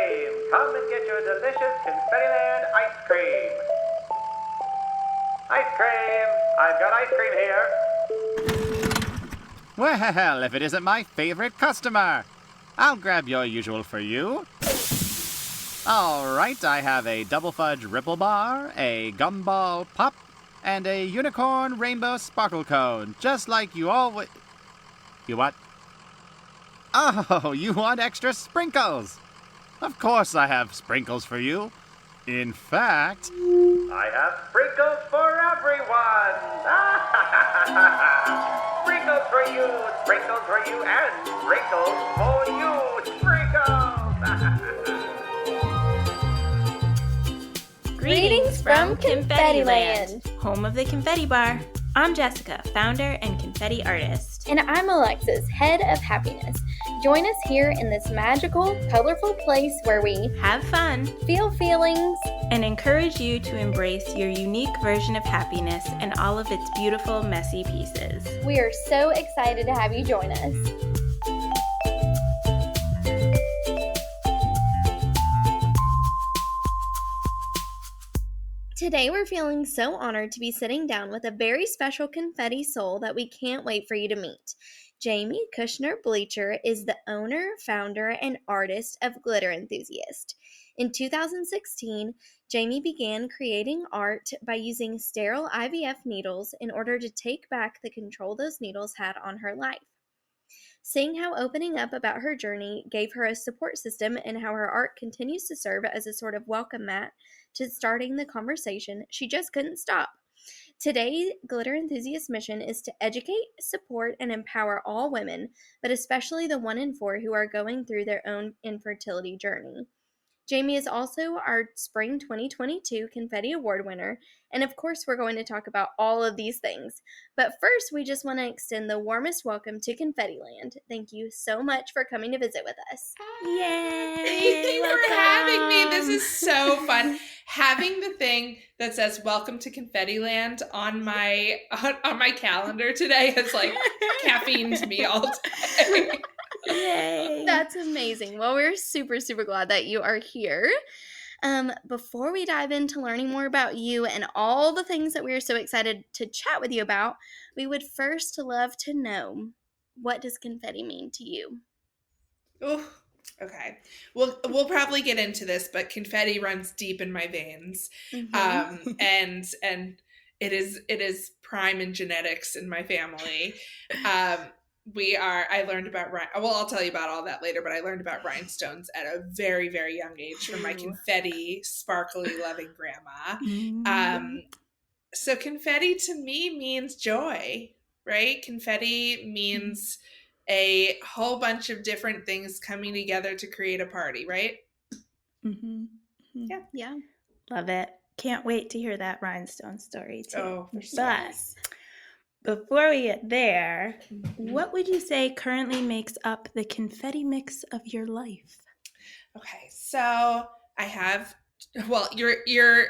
cream. Come and get your delicious Confettiland ice cream. Ice cream. I've got ice cream here. Well, if it isn't my favorite customer. I'll grab your usual for you. All right, I have a double fudge ripple bar, a gumball pop, and a unicorn rainbow sparkle cone, just like you always... You what? Oh, you want extra sprinkles? Of course I have sprinkles for you. In fact... I have sprinkles for everyone. Sprinkles for you, and sprinkles for you. Sprinkles! Greetings from Confetti Land, home of the Confetti Bar. I'm Jessica, founder and confetti artist. And I'm Alexis, head of happiness. Join us here in this magical, colorful place where we have fun, feel feelings, and encourage you to embrace your unique version of happiness and all of its beautiful, messy pieces. We are so excited to have you join us. Today we're feeling so honored to be sitting down with a very special confetti soul that we can't wait for you to meet. Jamie Kushner Blicher is the owner, founder, and artist of Glitter Enthusiast. In 2016, Jamie began creating art by using sterile IVF needles in order to take back the control those needles had on her life. Seeing how opening up about her journey gave her a support system and how her art continues to serve as a sort of welcome mat to starting the conversation, she just couldn't stop. Today, Glitter Enthusiast's mission is to educate, support, and empower all women, but especially the 1 in 4 who are going through their own infertility journey. Jamie is also our Spring 2022 Confetti Award winner, and of course we're going to talk about all of these things. But first, we just want to extend the warmest welcome to Confetti Land. Thank you so much for coming to visit with us. Yay! Thank you for having me. This is so fun. Having the thing that says "Welcome to Confetti Land" on my calendar today has like caffeined me all day. Yay! That's amazing. Well, we're super, super glad that you are here. Before we dive into learning more about you and all the things that we are so excited to chat with you about, we would first love to know, what does confetti mean to you? Oh, okay. We'll probably get into this, but confetti runs deep in my veins, and it is prime in genetics in my family. I learned about, I'll tell you about all that later, but I learned about rhinestones at a very, very young age from my confetti, sparkly, loving grandma. So confetti to me means joy, right? Confetti means a whole bunch of different things coming together to create a party, right? Mm-hmm. Yeah. Love it. Can't wait to hear that rhinestone story too. Oh, for sure. But before we get there, what would you say currently makes up the confetti mix of your life? Okay, so I have, your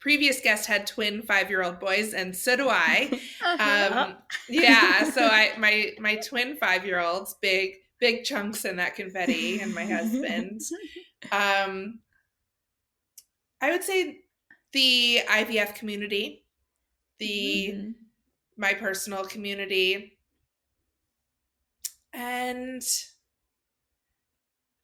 previous guest had twin 5-year-old boys, and so do I. So my twin 5-year-olds, big chunks in that confetti, and my husband. I would say the IVF community, my personal community, and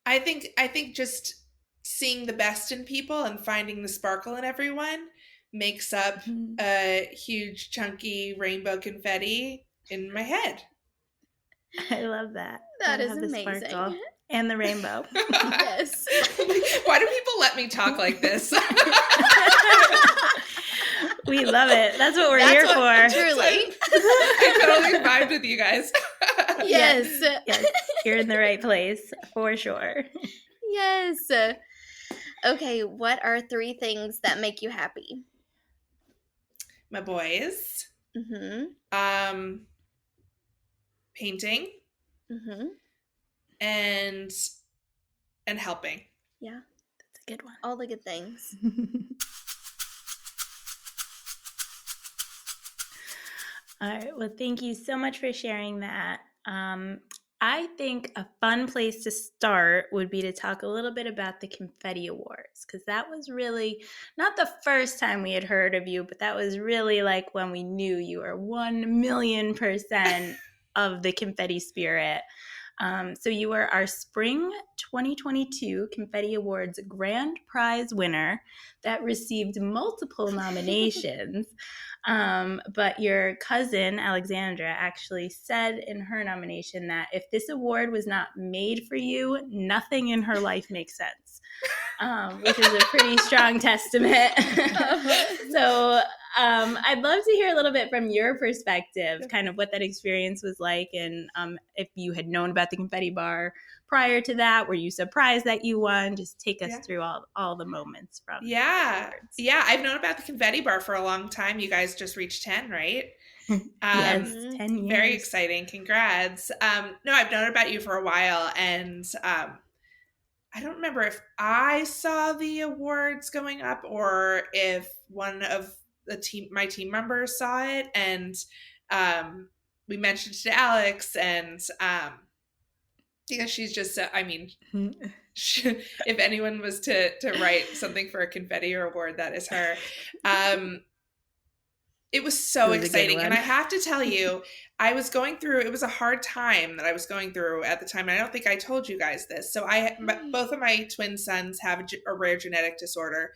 I think just seeing the best in people and finding the sparkle in everyone makes up a huge chunky rainbow confetti in my head. I love that. That is the amazing. sparkle and the rainbow. Yes. Why do people let me talk like this? We love it. That's what we're here for. Truly. I totally vibed with you guys. Yes. Yes. You're in the right place for sure. Yes. Okay, what are 3 things that make you happy? My boys. Painting. And helping. Yeah. That's a good one. All the good things. All right. Well, thank you so much for sharing that. I think a fun place to start would be to talk a little bit about the Confetti Awards, because that was really not the first time we had heard of you, but that was really like when we knew you were 1,000,000% of the confetti spirit. So you were our spring 2022 Confetti Awards grand prize winner that received multiple nominations. But your cousin, Alexandra, actually said in her nomination that if this award was not made for you, nothing in her life makes sense, which is a pretty strong testament. So I'd love to hear a little bit from your perspective, kind of what that experience was like, and if you had known about the confetti bar prior to that. Were you surprised that you won? Just take us through all the moments from the awards. Yeah, I've known about the confetti bar for a long time. You guys just reached 10, right? Yes, 10 years. Very exciting. Congrats. No, I've known about you for a while, and I don't remember if I saw the awards going up or if one of my team members saw it, and we mentioned it to Alex, and yeah, she's just I mean, if anyone was to write something for a confetti award, that is her. It was so exciting, and I have to tell you, I was going through, it was a hard time that I was going through at the time, and I don't think I told you guys this. So both of my twin sons have a rare genetic disorder.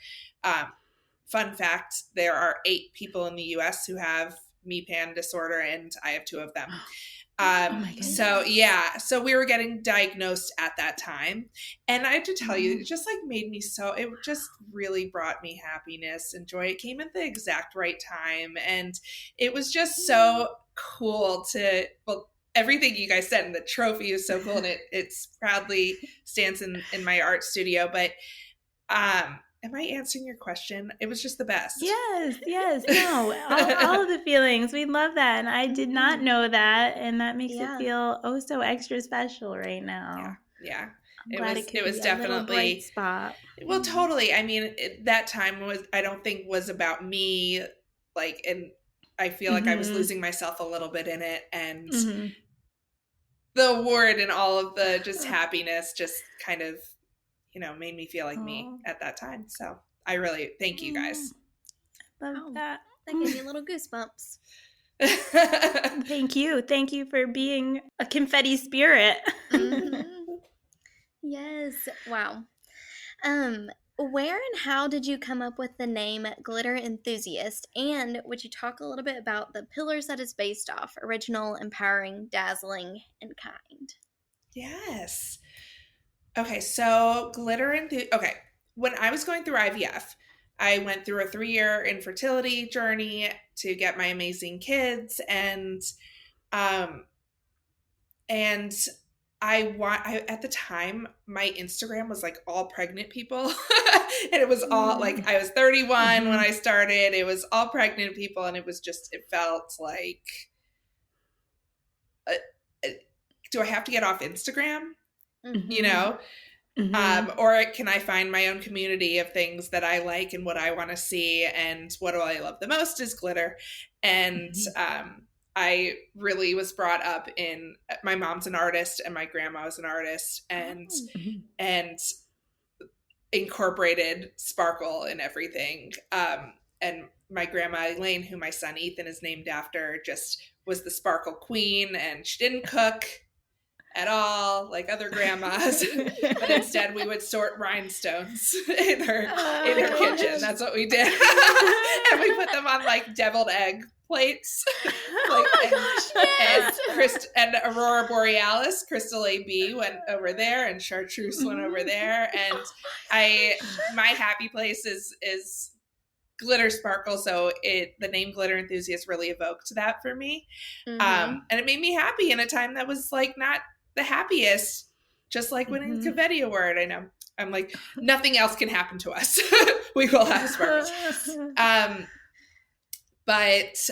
Fun fact, there are 8 people in the US who have MePan disorder, and I have 2 of them. So we were getting diagnosed at that time, and I have to tell you, it just like made me it just really brought me happiness and joy. It came at the exact right time, and it was just so cool everything you guys said, and the trophy is so cool, and it's proudly stands in my art studio. But am I answering your question? It was just the best. Yes. No, all of the feelings. We love that. And I did not know that. And that makes it feel so extra special right now. Yeah. I'm glad it was definitely a bright spot. Well, totally. I mean, that time I don't think was about me. Like, and I feel like I was losing myself a little bit in it. And the award and all of the just happiness just kind of, made me feel like me at that time. So I really thank you guys. Love that. That gave me little goosebumps. Thank you. Thank you for being a confetti spirit. Yes. Wow. Where and how did you come up with the name Glitter Enthusiast? And would you talk a little bit about the pillars that it's based off? Original, empowering, dazzling, and kind. Yes. Okay, so when I was going through IVF, I went through a 3-year infertility journey to get my amazing kids, and at the time, my Instagram was like all pregnant people, and it was all like, I was 31 when I started. It was all pregnant people, and it felt like, do I have to get off Instagram? Or can I find my own community of things that I like and what I want to see, and what do I love the most is glitter. And I really was brought up in, my mom's an artist and my grandma was an artist, and incorporated sparkle in everything. And my grandma Elaine, who my son Ethan is named after, just was the sparkle queen, and she didn't cook at all like other grandmas, but instead we would sort rhinestones in her kitchen. That's what we did. And we put them on like deviled egg plates. And Aurora Borealis, Crystal AB went over there, and Chartreuse went over there. And my happy place is glitter sparkle, so the name Glitter Enthusiast really evoked that for me. And it made me happy in a time that was like not the happiest, just like winning the confetti award. I know, I'm like, nothing else can happen to us. We will have sparkles. But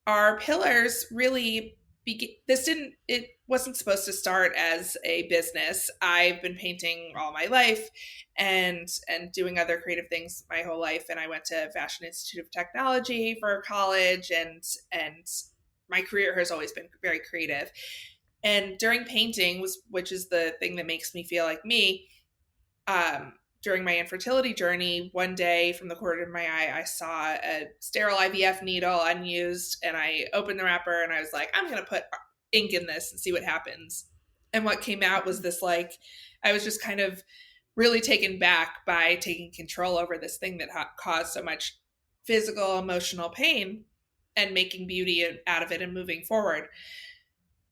our pillars really it wasn't supposed to start as a business. I've been painting all my life and doing other creative things my whole life. And I went to Fashion Institute of Technology for college, and my career has always been very creative. And during painting, which is the thing that makes me feel like me, during my infertility journey, one day from the corner of my eye, I saw a sterile IVF needle unused, and I opened the wrapper and I was like, I'm going to put ink in this and see what happens. And what came out was this, like, I was just kind of really taken back by taking control over this thing that caused so much physical, emotional pain and making beauty out of it and moving forward.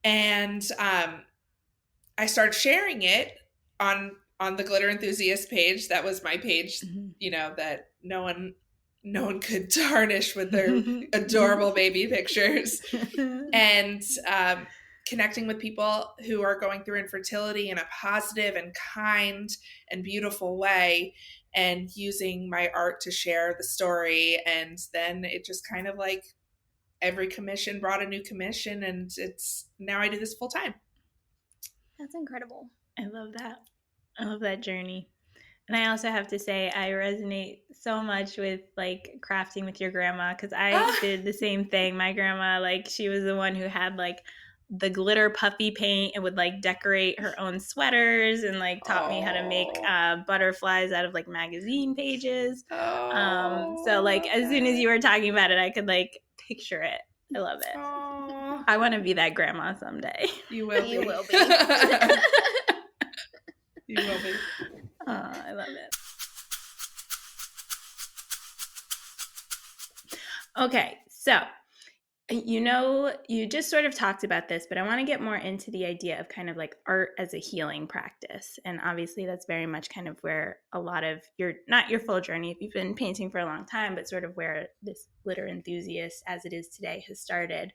And I started sharing it on the Glitter Enthusiast page. That was my page, you know, that no one could tarnish with their adorable baby pictures. And connecting with people who are going through infertility in a positive and kind and beautiful way, and using my art to share the story. And then it just kind of like every commission brought a new commission, and it's now I do this full time. That's incredible. I love that. I love that journey. And I also have to say, I resonate so much with like crafting with your grandma, because I did the same thing. My grandma, like, she was the one who had like the glitter puffy paint and would like decorate her own sweaters, and like taught me how to make butterflies out of like magazine pages. So like as soon as you were talking about it, I could like picture it. I love it. I want to be that grandma someday. You will be. You will be. You will be. I love it. Okay, so you just sort of talked about this, but I want to get more into the idea of kind of like art as a healing practice. And obviously that's very much kind of where a lot of not your full journey if you've been painting for a long time, but sort of where this Glitter Enthusiast as it is today has started.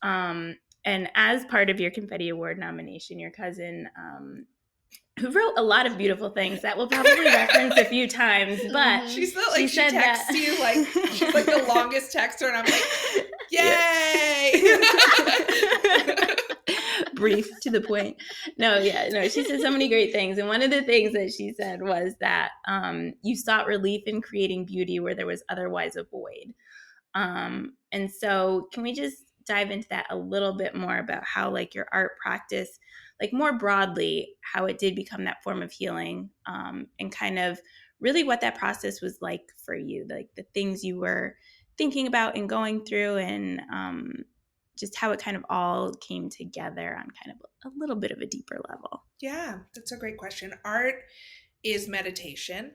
And as part of your Confetti Award nomination, your cousin, who wrote a lot of beautiful things that we'll probably reference a few times, but she's not like, she texts you like, she's like the longest texter, and I'm like, yay! Brief, to the point. She said so many great things. And one of the things that she said was that you sought relief in creating beauty where there was otherwise a void. And so can we just dive into that a little bit more about how like your art practice, like more broadly, how it did become that form of healing, and kind of really what that process was like for you, like the things you were thinking about and going through, and just how it kind of all came together on kind of a little bit of a deeper level. Yeah, that's a great question. Art is meditation.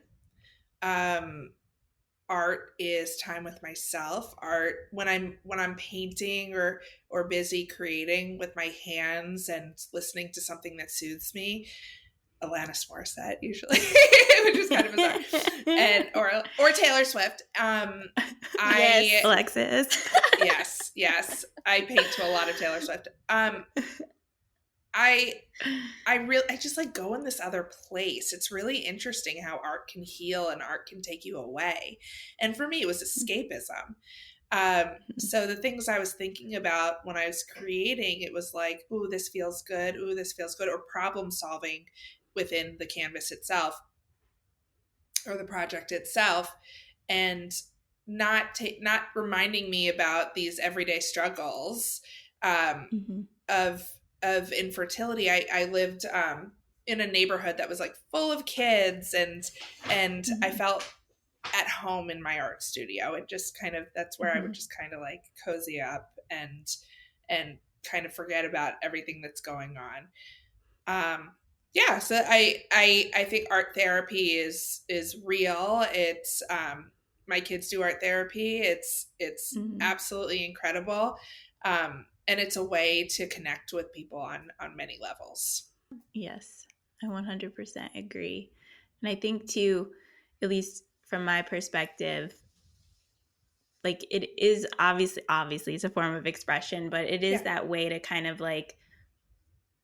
Art is time with myself. Art, when I'm painting or busy creating with my hands and listening to something that soothes me, Alanis Morissette usually, which is kind of bizarre, and or Taylor Swift. Yes, Alexis. yes, I paint to a lot of Taylor Swift. I just like go in this other place. It's really interesting how art can heal and art can take you away. And for me, it was escapism. So the things I was thinking about when I was creating, it was like, ooh, this feels good. Ooh, this feels good. Or problem solving within the canvas itself or the project itself. And not reminding me about these everyday struggles of infertility. I lived in a neighborhood that was like full of kids, and I felt at home in my art studio. It just kind of, that's where I would just kind of like cozy up and kind of forget about everything that's going on. So I think art therapy is real. It's my kids do art therapy. It's absolutely incredible. And it's a way to connect with people on many levels. Yes, I 100% agree. And I think too, at least from my perspective, like it is obviously it's a form of expression, but it is that way to kind of like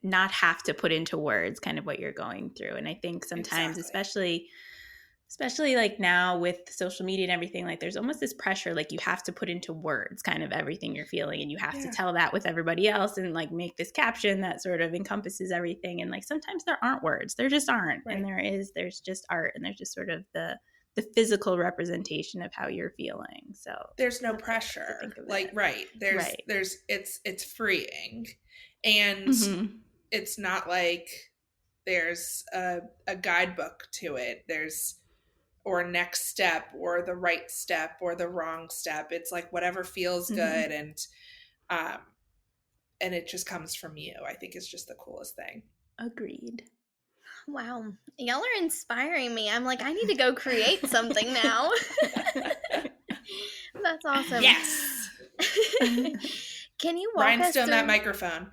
not have to put into words kind of what you're going through. And I think sometimes, especially like now with social media and everything, like there's almost this pressure, like you have to put into words kind of everything you're feeling, and you have to tell that with everybody else and like make this caption that sort of encompasses everything. And like sometimes there aren't words, there just aren't. Right. And there's just art, and there's just sort of the physical representation of how you're feeling. So there's no pressure. Like, right. There's it's freeing. And Mm-hmm. it's not like there's a guidebook to it. Or next step or the right step or the wrong step. It's like whatever feels good, and it just comes from you. I think it's just the coolest thing. Agreed. Wow. Y'all are inspiring me. I'm like, I need to go create something now. That's awesome. Yes. Can you walk us Rhinestone through that microphone.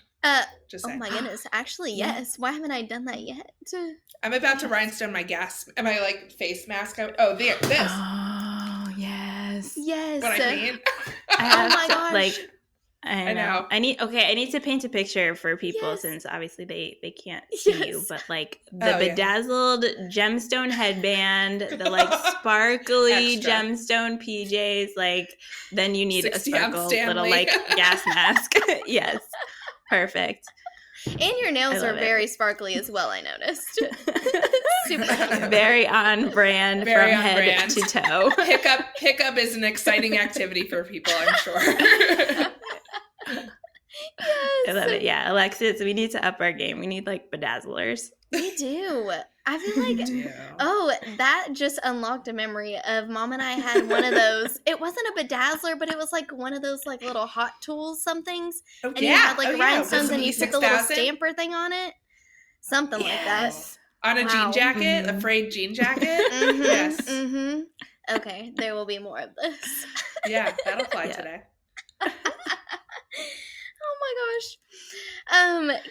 Just oh saying. my goodness. Actually, yes. Why haven't I done that yet? I'm about to rhinestone my my face mask. Oh, there, this. Oh, yes. Yes. What I mean. I have Oh my gosh. Like, I know. I know. I need to paint a picture for people Yes. since obviously they can't see you, Yes. but like the Oh, yeah. bedazzled gemstone headband, the like sparkly Extra. gemstone PJs, like then you need a 60-ounce sparkle Stanley. little like gas mask. Yes. Perfect. And your nails I are love it. very sparkly as well, I noticed. Super cute. Very on brand Very from on head brand. to toe. Pickup is an exciting activity for people, I'm sure. Yes. I love it. Yeah, Alexis, we need to up our game. We need like bedazzlers. We do. I feel like oh, that just unlocked a memory of Mom and I had one of those. It wasn't a bedazzler, but it was like one of those like little hot tools somethings. Oh, And you had like Oh, yeah. rhinestones With and you some put the little E6000 stamper thing on it. Something like that. Yes. on a Wow. jean jacket, a frayed jean jacket. Mhm, Yes. mhm. Okay, there will be more of this. Yeah, that'll fly Yeah. today. Oh my gosh.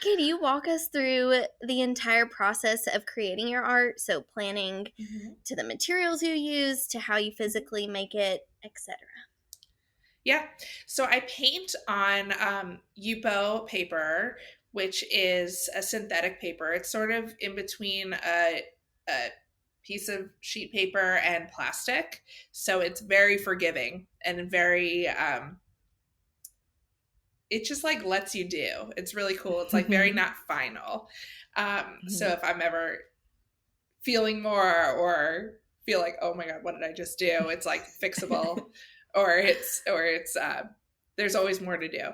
Can you walk us through the entire process of creating your art? So planning to the materials you use, to how you physically make it, etc. Yeah. So I paint on Yupo paper, which is a synthetic paper. It's sort of in between a piece of sheet paper and plastic. So it's very forgiving and very it just like lets you do. It's really cool. It's like very not final. So if I'm ever feeling more or feel like, oh my God, what did I just do? It's like fixable or it's there's always more to do.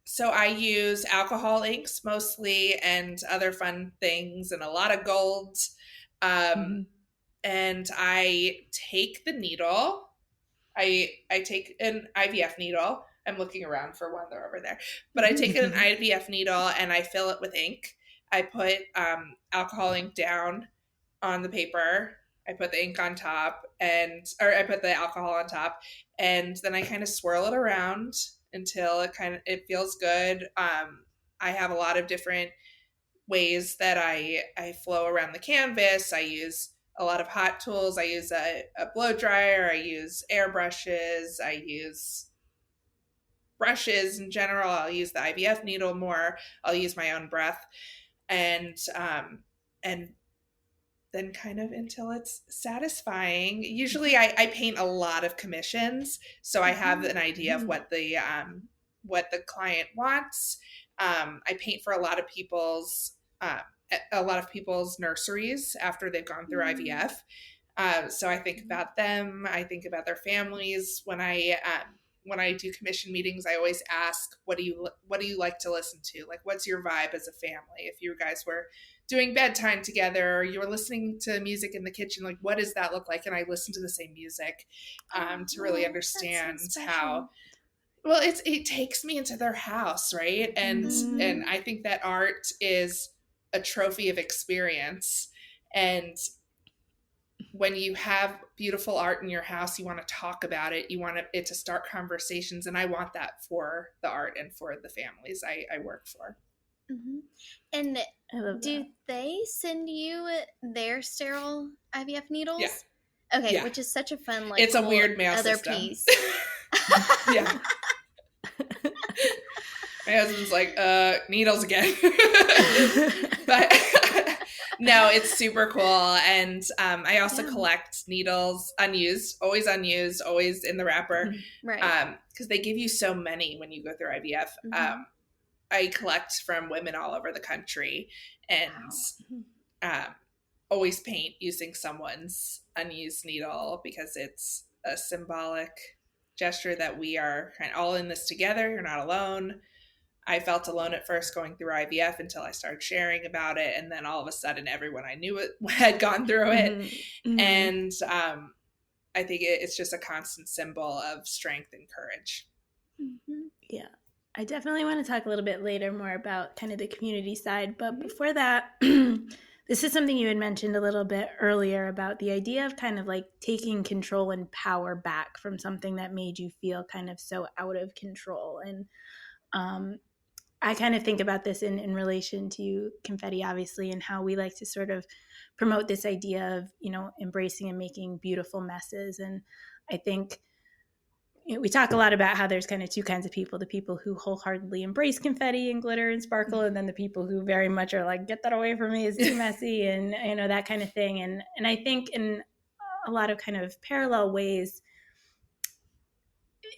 So I use alcohol inks mostly and other fun things and a lot of golds. And I take the needle. I take an IVF needle. I'm looking around for one. They're over there. But I take an IVF needle and I fill it with ink. I put alcohol ink down on the paper. I put the ink on top or I put the alcohol on top, and then I kind of swirl it around until it feels good. I have a lot of different ways that I flow around the canvas. I use a lot of hot tools. I use a blow dryer. I use airbrushes. I use brushes in general. I'll use the IVF needle more. I'll use my own breath, and then kind of until it's satisfying. Usually I paint a lot of commissions, so I have an idea of what the client wants. I paint for a lot of people's nurseries after they've gone through IVF. So I think about them. I think about their families. When I do commission meetings, I always ask, what do you like to listen to? Like, what's your vibe as a family? If you guys were doing bedtime together, or you were listening to music in the kitchen, like, what does that look like? And I listen to the same music to really understand how. Well, it takes me into their house, right? And I think that art is a trophy of experience. And when you have beautiful art in your house, you want to talk about it. You want it to start conversations. And I want that for the art and for the families I work for. Mm-hmm. And do they send you their sterile IVF needles? Yeah. Okay, Yeah. Which is such a fun, like, it's a weird mail other system. piece. Yeah. My husband's like, needles again. But no, it's super cool. And I also collect needles, always in the wrapper. Right. Because they give you so many when you go through IVF. I collect from women all over the country and always paint using someone's unused needle because it's a symbolic gesture that we are kind of all in this together. You're not alone. I felt alone at first going through IVF until I started sharing about it. And then all of a sudden, everyone I knew had gone through it. Mm-hmm. And I think it's just a constant symbol of strength and courage. Mm-hmm. Yeah. I definitely want to talk a little bit later more about kind of the community side. But before that, this is something you had mentioned a little bit earlier about the idea of kind of like taking control and power back from something that made you feel kind of so out of control. And I kind of think about this in relation to confetti, obviously, and how we like to sort of promote this idea of, embracing and making beautiful messes. And I think we talk a lot about how there's kind of two kinds of people: the people who wholeheartedly embrace confetti and glitter and sparkle, and then the people who very much are like, get that away from me, it's too messy, and that kind of thing. And I think in a lot of kind of parallel ways,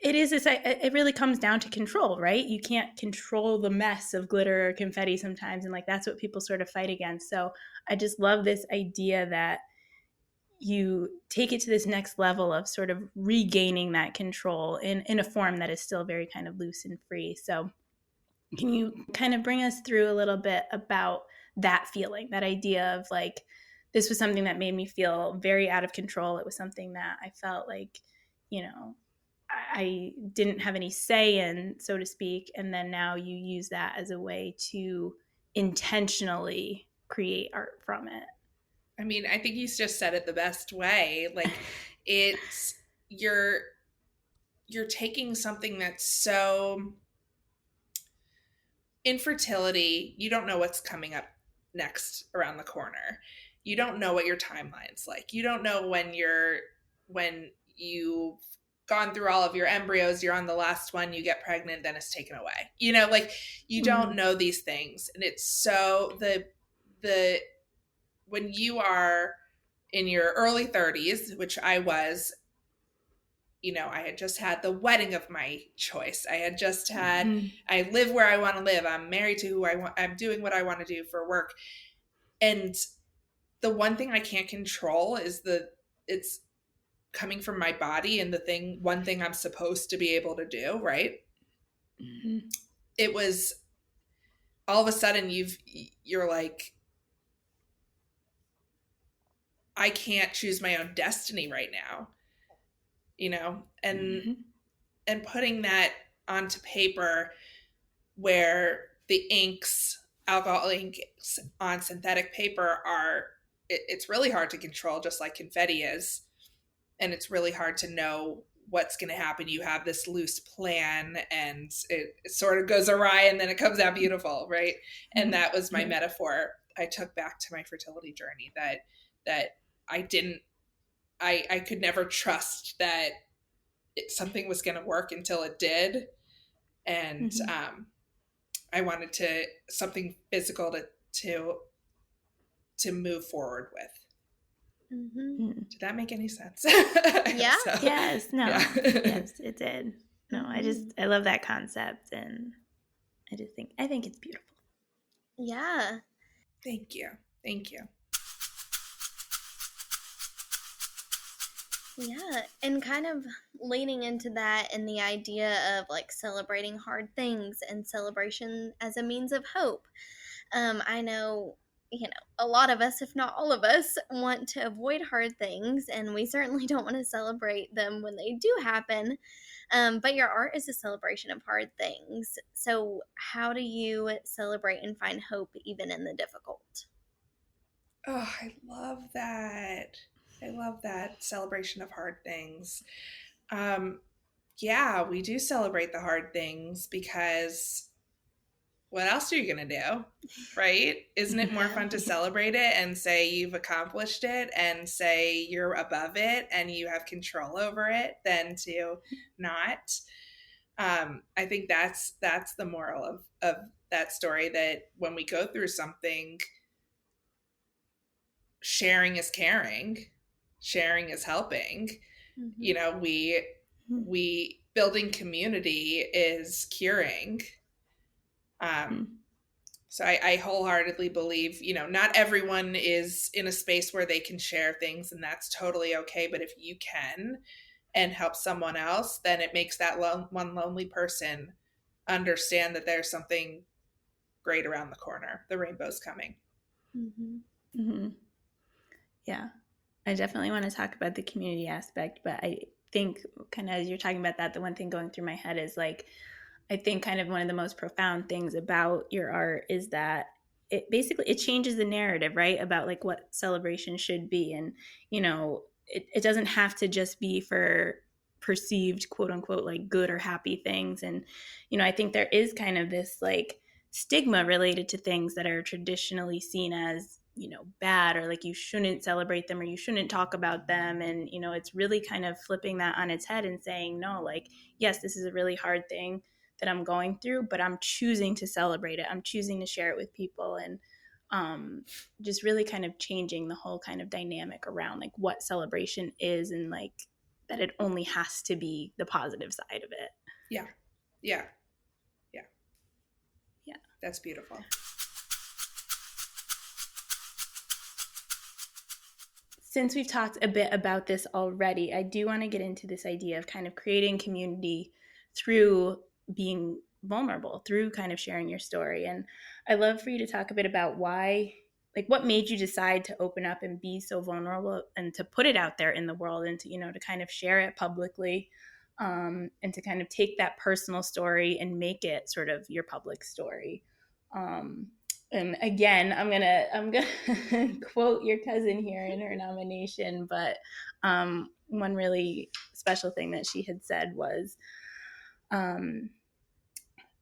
it really comes down to control, right? You can't control the mess of glitter or confetti sometimes, and like that's what people sort of fight against. So I just love this idea that you take it to this next level of sort of regaining that control in a form that is still very kind of loose and free. So can you kind of bring us through a little bit about that feeling, that idea of like, this was something that made me feel very out of control. It was something that I felt like, I didn't have any say in, so to speak. And then now you use that as a way to intentionally create art from it. I mean, I think he's just said it the best way. Like, it's you're taking something that's so infertility. You don't know what's coming up next around the corner. You don't know what your timeline's like. You don't know when you've gone through all of your embryos, you're on the last one, you get pregnant, then it's taken away. You don't know these things. And it's so when you are in your early 30s, which I was, I had just had the wedding of my choice. I had just had, I live where I want to live. I'm married to who I want. I'm doing what I want to do for work. And the one thing I can't control is it's coming from my body and one thing I'm supposed to be able to do. Right. Mm-hmm. It was all of a sudden you're like, I can't choose my own destiny right now, and putting that onto paper where the alcohol inks on synthetic paper it's really hard to control, just like confetti is. And it's really hard to know what's going to happen. You have this loose plan and it sort of goes awry and then it comes out beautiful. Right. And that was my metaphor I took back to my fertility journey, that I could never trust that something was going to work until it did. And I wanted something physical to move forward with. Mm-hmm. Did that make any sense? Yeah. So, yes. No. Yeah. Yes, it did. No, I love that concept, and I think it's beautiful. Yeah. Thank you. Yeah, and kind of leaning into that and the idea of like celebrating hard things and celebration as a means of hope. I know, a lot of us, if not all of us, want to avoid hard things, and we certainly don't want to celebrate them when they do happen. But your art is a celebration of hard things. So how do you celebrate and find hope even in the difficult? Oh, I love that. Celebration of hard things. Yeah, we do celebrate the hard things because what else are you going to do? Right? Isn't it more fun to celebrate it and say you've accomplished it and say you're above it and you have control over it than to not? I think that's the moral of that story, that when we go through something, sharing is caring, sharing is helping. Mm-hmm. We building community is curing. So I wholeheartedly believe, not everyone is in a space where they can share things, and that's totally okay. But if you can and help someone else, then it makes that one lonely person understand that there's something great around the corner. The rainbow's coming. Mm-hmm. Mm-hmm. Yeah. I definitely want to talk about the community aspect, but I think kind of as you're talking about that, the one thing going through my head is like, I think kind of one of the most profound things about your art is that it basically, it changes the narrative, right? About like what celebration should be. And, you know, it doesn't have to just be for perceived quote unquote, like good or happy things. And, you know, I think there is kind of this like stigma related to things that are traditionally seen as, you know, bad, or like you shouldn't celebrate them or you shouldn't talk about them. And, you know, it's really kind of flipping that on its head and saying, no, like, yes, this is a really hard thing that I'm going through, but I'm choosing to celebrate it. I'm choosing to share it with people, and just really kind of changing the whole kind of dynamic around like what celebration is, and like that it only has to be the positive side of it. Yeah. Yeah. Yeah. Yeah. That's beautiful. Since we've talked a bit about this already, I do want to get into this idea of kind of creating community through being vulnerable, through kind of sharing your story. And I'd love for you to talk a bit about why, like what made you decide to open up and be so vulnerable and to put it out there in the world, and to, you know, to kind of share it publicly, and to kind of take that personal story and make it sort of your public story. And again, I'm gonna quote your cousin here in her nomination, but one really special thing that she had said was,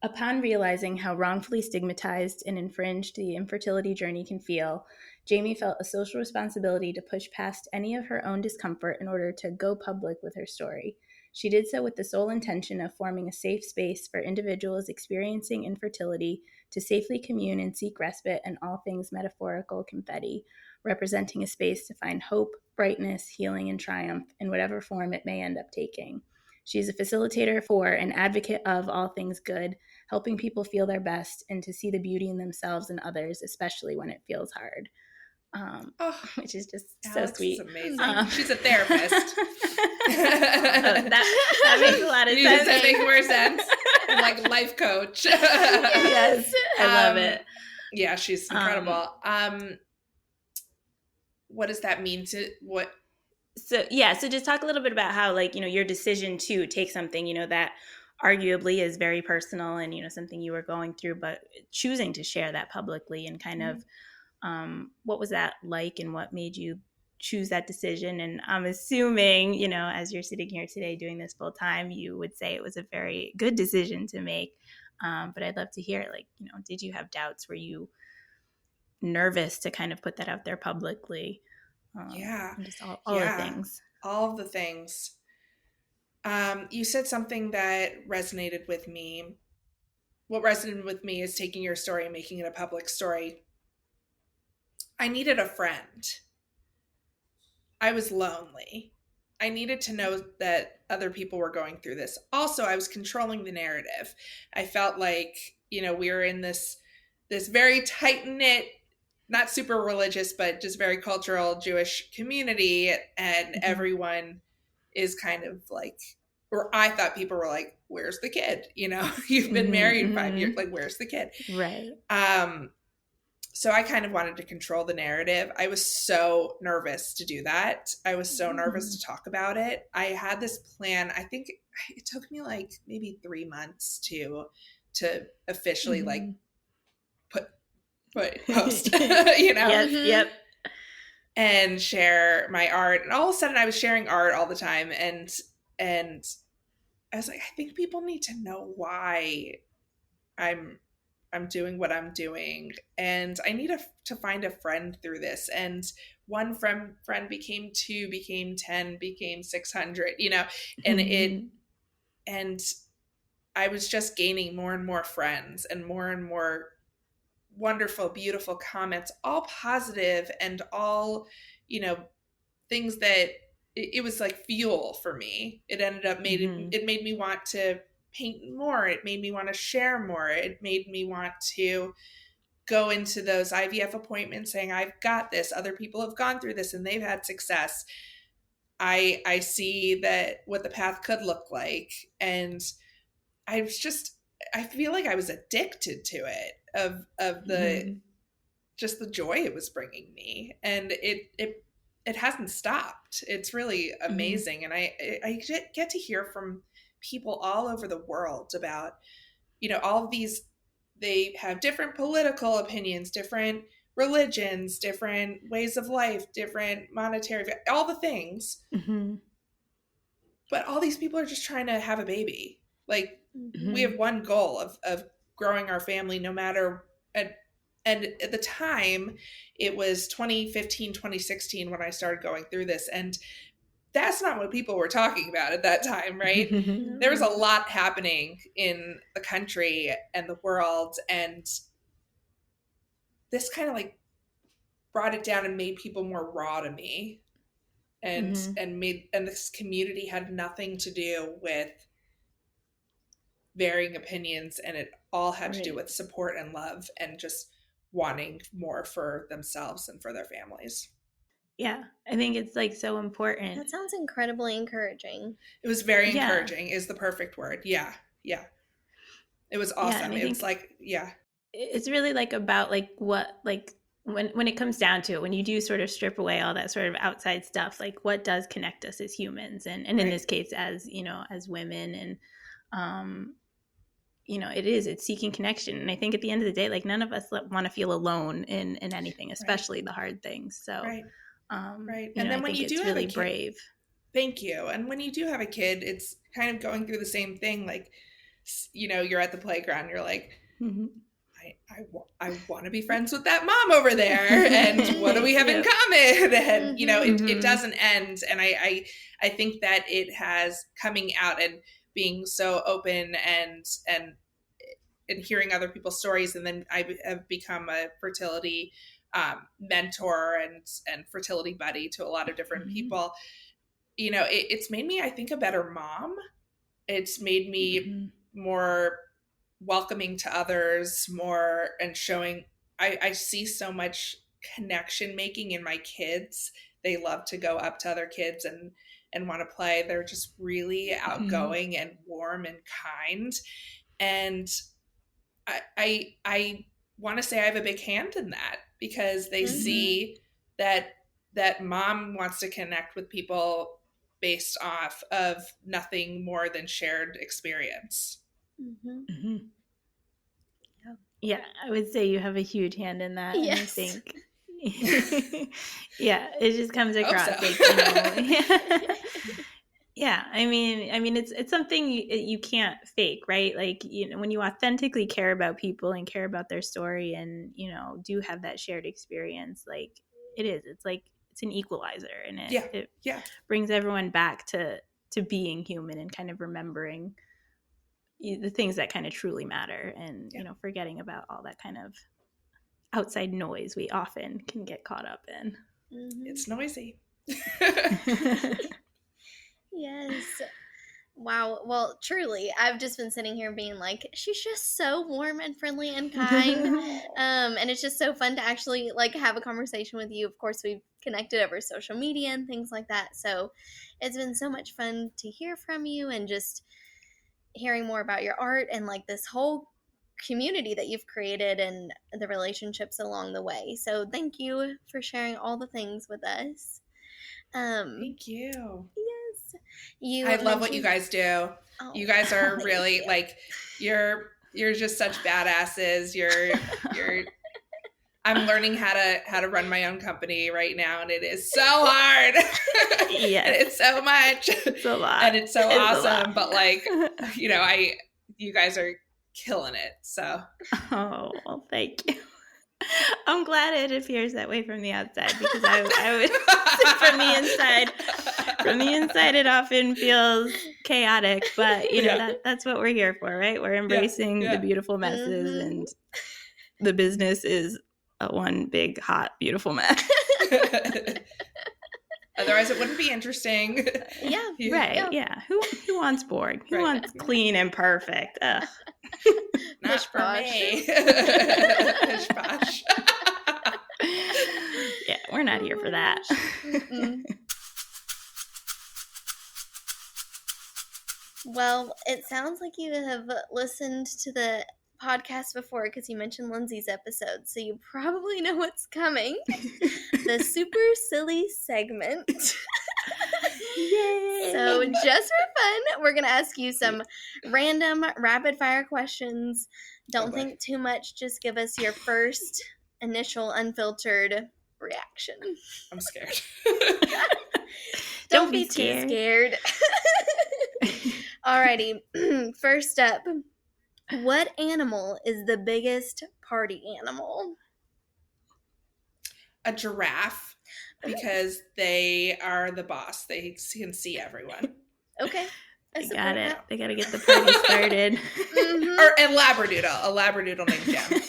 upon realizing how wrongfully stigmatized and infringed the infertility journey can feel, Jamie felt a social responsibility to push past any of her own discomfort in order to go public with her story. She did so with the sole intention of forming a safe space for individuals experiencing infertility to safely commune and seek respite in all things metaphorical confetti, representing a space to find hope, brightness, healing, and triumph in whatever form it may end up taking. She is a facilitator for and advocate of all things good, helping people feel their best and to see the beauty in themselves and others, especially when it feels hard. Which is just Alex so sweet. is amazing. She's a therapist. that makes a lot of sense. Does that make more sense? I'm like life coach. Yes, I love it. Yeah, she's incredible. What does that mean to what? So just talk a little bit about how, like, you know, your decision to take something, you know, that arguably is very personal and, you know, something you were going through, but choosing to share that publicly, and kind of what was that like, and what made you choose that decision? And I'm assuming, you know, as you're sitting here today doing this full time, you would say it was a very good decision to make. But I'd love to hear, like, you know, did you have doubts? Were you nervous to kind of put that out there publicly? Just all the things. All of the things. You said something that resonated with me. What resonated with me is taking your story and making it a public story. I needed a friend. I was lonely. I needed to know that other people were going through this. Also, I was controlling the narrative. I felt like, you know, we were in this very tight-knit, not super religious, but just very cultural Jewish community, and everyone is kind of like, or I thought people were like, where's the kid? You know, you've been married 5 years, like, where's the kid? Right. So I kind of wanted to control the narrative. I was so nervous to do that. I was so nervous to talk about it. I had this plan. I think it took me like maybe 3 months to officially like post, you know? Yep. And share my art. And all of a sudden I was sharing art all the time. And I was like, I think people need to know why I'm doing what I'm doing, and I need to find a friend through this. And one friend became 2, became 10, became 600, you know, and I was just gaining more and more friends and more wonderful, beautiful comments, all positive and all, you know, things that it was like fuel for me. It ended up it made me want to paint more. It made me want to share more. It made me want to go into those IVF appointments saying, I've got this. Other people have gone through this and they've had success. I see that what the path could look like. And I was just, I feel like I was addicted to it, of the just the joy it was bringing me, and it hasn't stopped. It's really amazing, and I get to hear from people all over the world about, all of these. They have different political opinions, different religions, different ways of life, different monetary, all the things. But all these people are just trying to have a baby. Like, we have one goal of growing our family, no matter. And at the time, it was 2015, 2016 when I started going through this. And that's not what people were talking about at that time, right? There was a lot happening in the country and the world. And this kind of like brought it down and made people more raw to me. And this community had nothing to do with varying opinions, and it all had to do with support and love and just wanting more for themselves and for their families. Yeah, I think it's like so important. That sounds incredibly encouraging. It was very encouraging is the perfect word. Yeah. It was awesome. It was like, it's really like about like what, like when it comes down to it, when you do sort of strip away all that sort of outside stuff, like what does connect us as humans, and in this case as as women, and it's seeking connection. And I think at the end of the day, like none of us want to feel alone in anything, especially the hard things. So and then when you do really have a kid, brave. Thank you. And when you do have a kid, it's kind of going through the same thing. Like, you're at the playground, you're like, I want to be friends with that mom over there, and what do we have in common? And it doesn't end. And I think that it has coming out and being so open and hearing other people's stories, and then I have become a fertility mentor and fertility buddy to a lot of different people. It's made me, I think, a better mom. It's made me more welcoming to others, more, and showing, I see so much connection making in my kids. They love to go up to other kids and want to play. They're just really outgoing and warm and kind. And I want to say I have a big hand in that, because they see that mom wants to connect with people based off of nothing more than shared experience. Yeah, I would say you have a huge hand in that. Yes. And I think, it just comes across So. like, yeah. I mean, it's something you can't fake, right? Like, when you authentically care about people and care about their story, and do have that shared experience, like it's like it's an equalizer, and it brings everyone back to being human and kind of remembering the things that kind of truly matter, and forgetting about all that kind of outside noise we often can get caught up in. It's noisy. Yes. Wow. Well, truly, I've just been sitting here being like, she's just so warm and friendly and kind. And it's just so fun to actually like have a conversation with you. Of course, we've connected over social media and things like that. So it's been so much fun to hear from you, and just hearing more about your art and like this whole community that you've created and the relationships along the way. So thank you for sharing all the things with us. Thank you. Yes. I love what you guys do. Oh, you guys are really you. like, you're just such badasses. You're I'm learning how to run my own company right now, and it is so hard. Yes. And it's so much. It's a lot. And it's so awesome. But like, you guys are killing it. So. Oh, well, thank you. I'm glad it appears that way from the outside, because I would from the inside it often feels chaotic, but that's what we're here for, right? We're embracing the beautiful messes, and the business is one big hot beautiful mess. Otherwise it wouldn't be interesting. Yeah. Right. Yeah. Who wants bored? Who wants clean and perfect? Ugh. Not for me. Pish posh. Yeah, we're not here for that. Well, it sounds like you have listened to the podcast before because you mentioned Lindsay's episode, so you probably know what's coming. The super silly segment. Yay! So just for fun, we're going to ask you some random rapid fire questions. Don't think too much. Just give us your first initial unfiltered reaction. I'm scared. Don't be too scared. Alrighty. First up, what animal is the biggest party animal? A giraffe, because they are the boss. They can see everyone. Okay. I got it. They got to get the party started. Or a labradoodle. A labradoodle named Jem.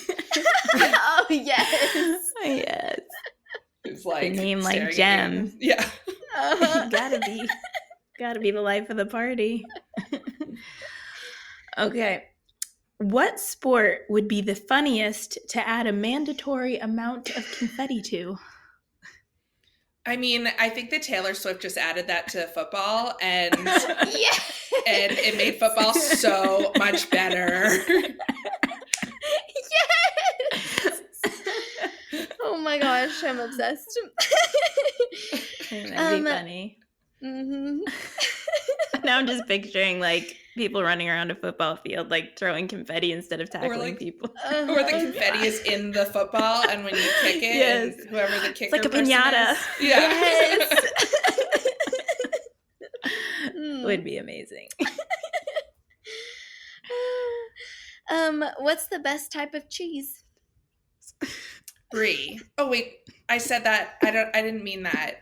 Oh, yes. Yes. Who's like a name like staring at Jem. you. Yeah. Gotta be the life of the party. Okay. What sport would be the funniest to add a mandatory amount of confetti to? I mean, I think that Taylor Swift just added that to football, and Yeah. and it made football so much better. Yes. Oh my gosh, I'm obsessed. That'd be funny. Mm-hmm. Now I'm just picturing like people running around a football field, like throwing confetti instead of tackling like, people. Or the confetti is in the football, and when you kick it, Yes. and whoever the kicker It's like a person piñata. is, yeah. Yes. Would be amazing. What's the best type of cheese? Brie. Oh wait, I said that. I didn't mean that.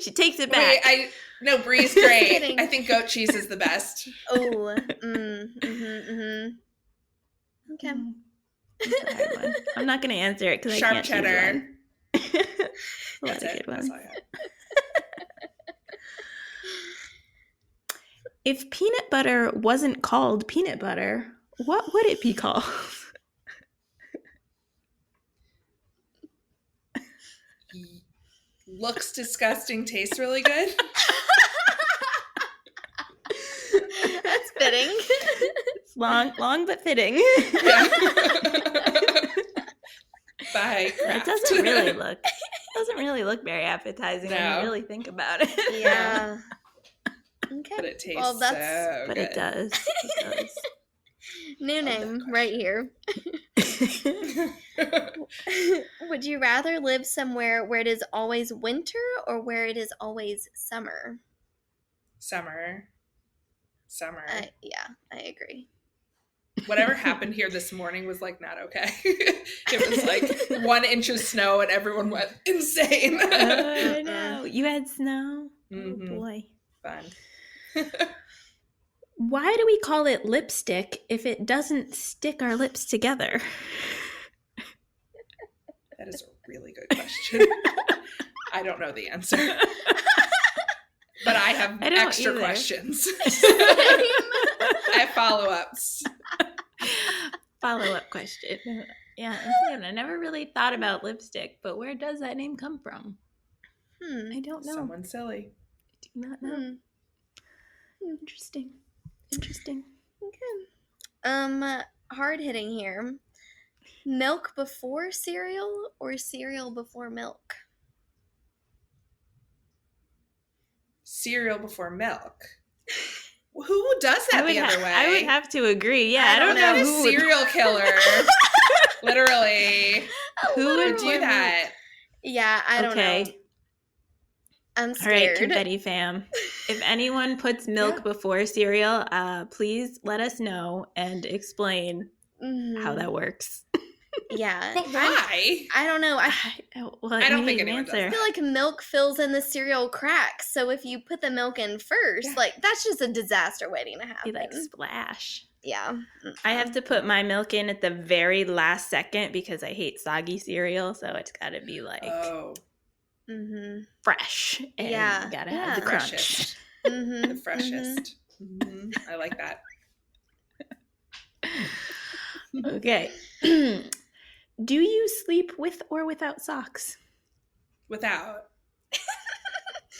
She takes it back. Wait, no, Brie's great. Kidding. I think goat cheese is the best. Oh, Okay. That's a hard one. I'm not going to answer it because I Sharp can't cheddar. choose one. A lot That's of it. good That's ones. all I had. If peanut butter wasn't called peanut butter, what would it be called? Looks disgusting, tastes really good. That's fitting. It's long but fitting. Yeah. Bye. It doesn't really look very appetizing when No. you really think about it. Yeah. Okay. But it tastes Well, that's so But good. it does. It new Love that name right here. does. Would you rather live somewhere where it is always winter or where it is always summer? Summer. Yeah, I agree. Whatever happened here this morning was like not okay. It was like 1 inch of snow and everyone went insane. I know. You had snow? Mhm. Oh boy. Fun. Why do we call it lipstick if it doesn't stick our lips together? That is a really good question. I don't know the answer. But I have I don't extra either. questions. I have follow-ups. Follow-up question. Yeah, I'm thinking, I never really thought about lipstick, but where does that name come from? I don't know. Someone silly. I do not know. Interesting. Okay. Hard hitting here. Milk before cereal or cereal before milk? Cereal before milk. Who does that the other way? I would have to agree. Yeah, I don't I'm know a who would, serial killer. Literally. who would do that. Yeah, I don't know. I'm All scared. right, confetti fam. If anyone puts milk before cereal, please let us know and explain how that works. Yeah. But why? I don't know. I I don't think anyone does I feel like milk fills in the cereal cracks. So if you put the milk in first, like that's just a disaster waiting to happen. Be like splash. Yeah. I have to put my milk in at the very last second because I hate soggy cereal, so it's got to be like fresh. And Yeah. gotta have the crunch. Freshest. Mm-hmm. The freshest. Mm-hmm. I like that. Okay. Do you sleep with or without socks? Without.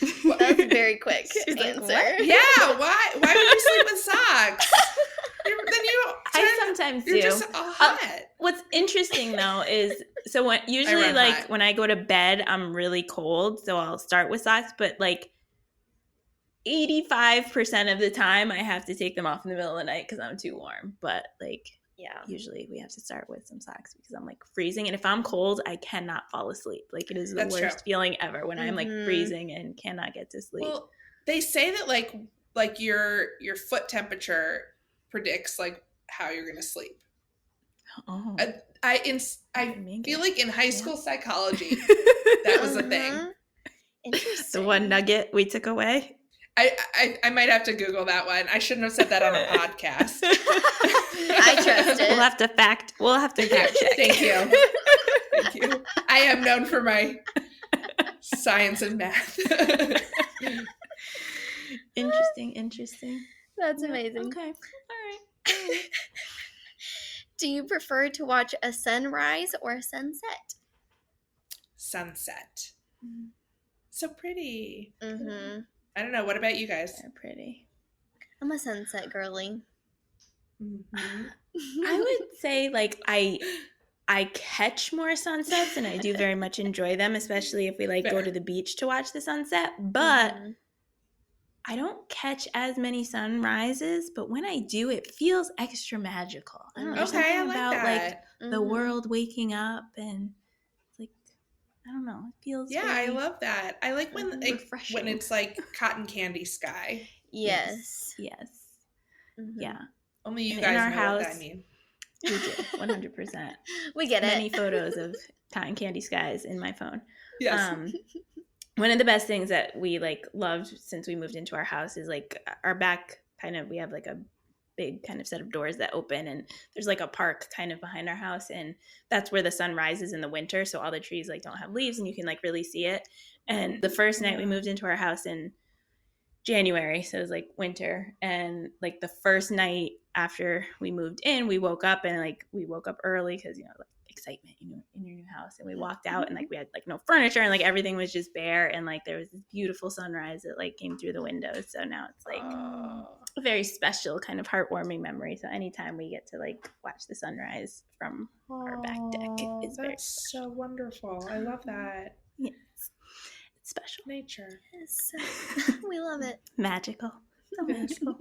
That was a very quick She's like, answer. "What?" Yeah, why would you sleep with socks? I sometimes do. You're just all hot. What's interesting though is so when usually run like hot. when I go to bed, I'm really cold, so I'll start with socks. But like 85% of the time, I have to take them off in the middle of the night because I'm too warm. But like usually we have to start with some socks because I'm like freezing, and if I'm cold, I cannot fall asleep. Like it is the That's worst true. feeling ever when I'm like freezing and cannot get to sleep. Well, they say that like your foot temperature predicts like how you're gonna sleep. Oh, I feel like in high school psychology that was a thing. Interesting. The one nugget we took away. I might have to Google that one. I shouldn't have said that on a podcast. I trust it. We'll have to fact check. Thank you. Thank you. I am known for my science and math. Interesting. That's amazing. Okay. All right. Do you prefer to watch a sunrise or a sunset? Sunset. So pretty. Mm-hmm. I don't know. What about you guys? They're pretty. I'm a sunset girly. Mm-hmm. I would say like I catch more sunsets and I do very much enjoy them, especially if we like go Fair. to the beach to watch the sunset. But Mhm. I don't catch as many sunrises, but when I do, it feels extra magical. I don't know. There's Okay, I something like about that. like the Mhm. world waking up and like I don't know. It feels Yeah, I very love that. I like when refreshing. when it's like cotton candy sky. Yes. Yes. Mhm. Yeah. Only you And guys in our know house- what I mean. We do. 100%. We get Many it. photos of cotton candy skies in my phone. Yes. One of the best things that we like loved since we moved into our house is like our back kind of, we have like a big kind of set of doors that open and there's like a park kind of behind our house, and that's where the sun rises in the winter, so all the trees like don't have leaves and you can like really see it. And the first night we moved into our house in January, so it was like winter, and like the first night after we moved in, we woke up early because like excitement, in your new house, and we walked out and like we had like no furniture and like everything was just bare, and like there was this beautiful sunrise that like came through the windows. So now it's like a very special kind of heartwarming memory. So anytime we get to like watch the sunrise from our back deck, it's very That's so wonderful. I love that. yes, it's special, Nature. Yes. We love it. magical, so magical.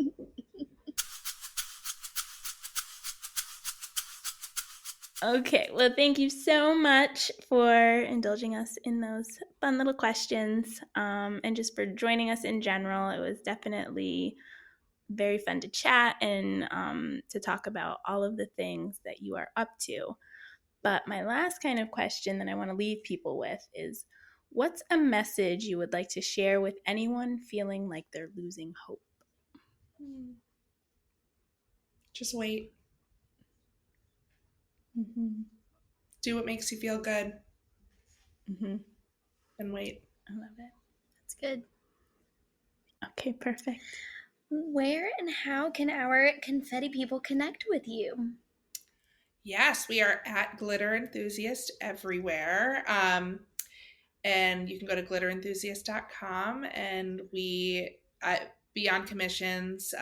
Okay, well, thank you so much for indulging us in those fun little questions, and just for joining us in general. It was definitely very fun to chat and to talk about all of the things that you are up to. But my last kind of question that I want to leave people with is, what's a message you would like to share with anyone feeling like they're losing hope? Just wait. Mm-hmm. Do what makes you feel good Mm-hmm. and wait. I love it. That's good. Okay, perfect. Where and how can our confetti people connect with you? Yes, we are at Glitter Enthusiast everywhere. And you can go to glitterenthusiast.com, and we, beyond commissions,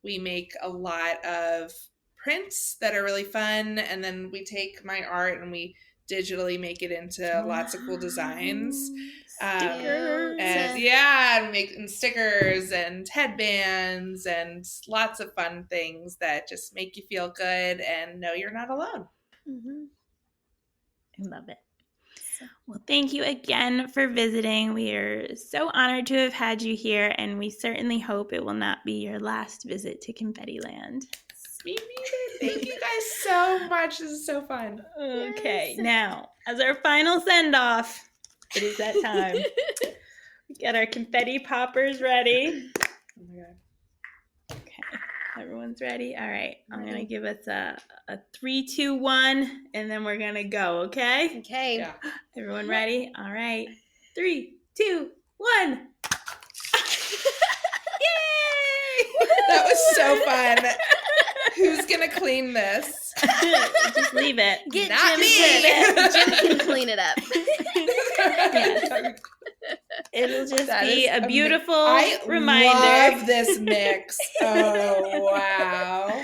we make a lot of prints that are really fun, and then we take my art and we digitally make it into lots of cool designs. Stickers. And making stickers and headbands and lots of fun things that just make you feel good and know you're not alone. Mm-hmm. I love it. Well, thank you again for visiting. We are so honored to have had you here, and we certainly hope it will not be your last visit to Confetti Land. Me neither. Thank you guys so much. This is so fun. Okay, Yes. now, as our final send-off, it is that time. We get our confetti poppers ready. Oh my God. Okay, everyone's ready? All right, I'm going to give us a 3, 2, 1, and then we're going to go, okay? Okay. Yeah. Everyone ready? All right. 3, 2, 1. Yay! That was so fun. Who's going to clean this? Just leave it. Get Not Jim me. to it. Jim can clean it up. Yes. It'll just That be is a beautiful I reminder. love this mix. Oh, wow.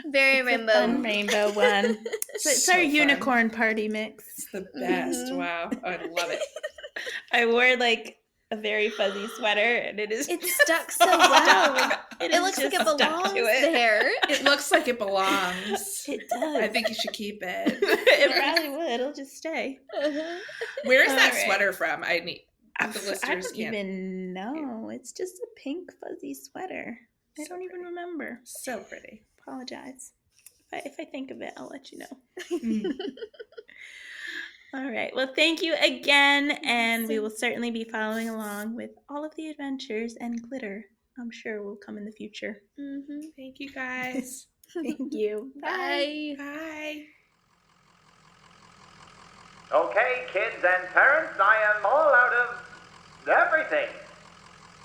Very It's rainbow. a fun rainbow one. So it's So our fun. unicorn party mix. It's the best. Mhm. Wow. I love it. I wore like a very fuzzy sweater, and it is It's stuck so well. It It is looks like just it stuck belongs to it. there. It looks like it belongs. It does. I think you should keep it. It probably would. It'll just stay. Where is that All right. sweater from? I need the I listeners don't can't. even know. It's just a pink fuzzy sweater. I So don't even pretty. remember. So pretty. Apologize. If I think of it, I'll let you know. Mm. All right. Well, thank you again, and we will certainly be following along with all of the adventures and glitter. I'm sure will come in the future. Mm-hmm. Thank you guys. Thank you. Bye. Bye. Okay, kids and parents, I am all out of everything.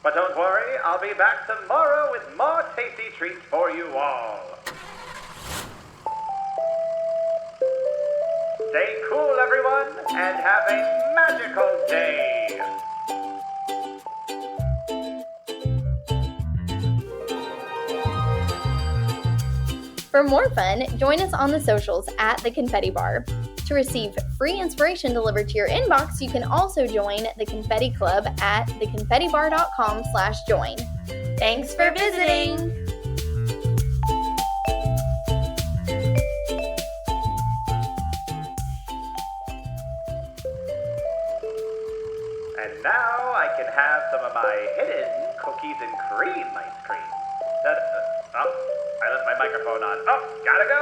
But don't worry, I'll be back tomorrow with more tasty treats for you all. Stay cool, everyone, and have a magical day. For more fun, join us on the socials at The Confetti Bar. To receive free inspiration delivered to your inbox, you can also join the Confetti Club at theconfettibar.com/join. Thanks for visiting! And now I can have some of my hidden cookies and cream ice cream. I left my microphone on. Oh, gotta go.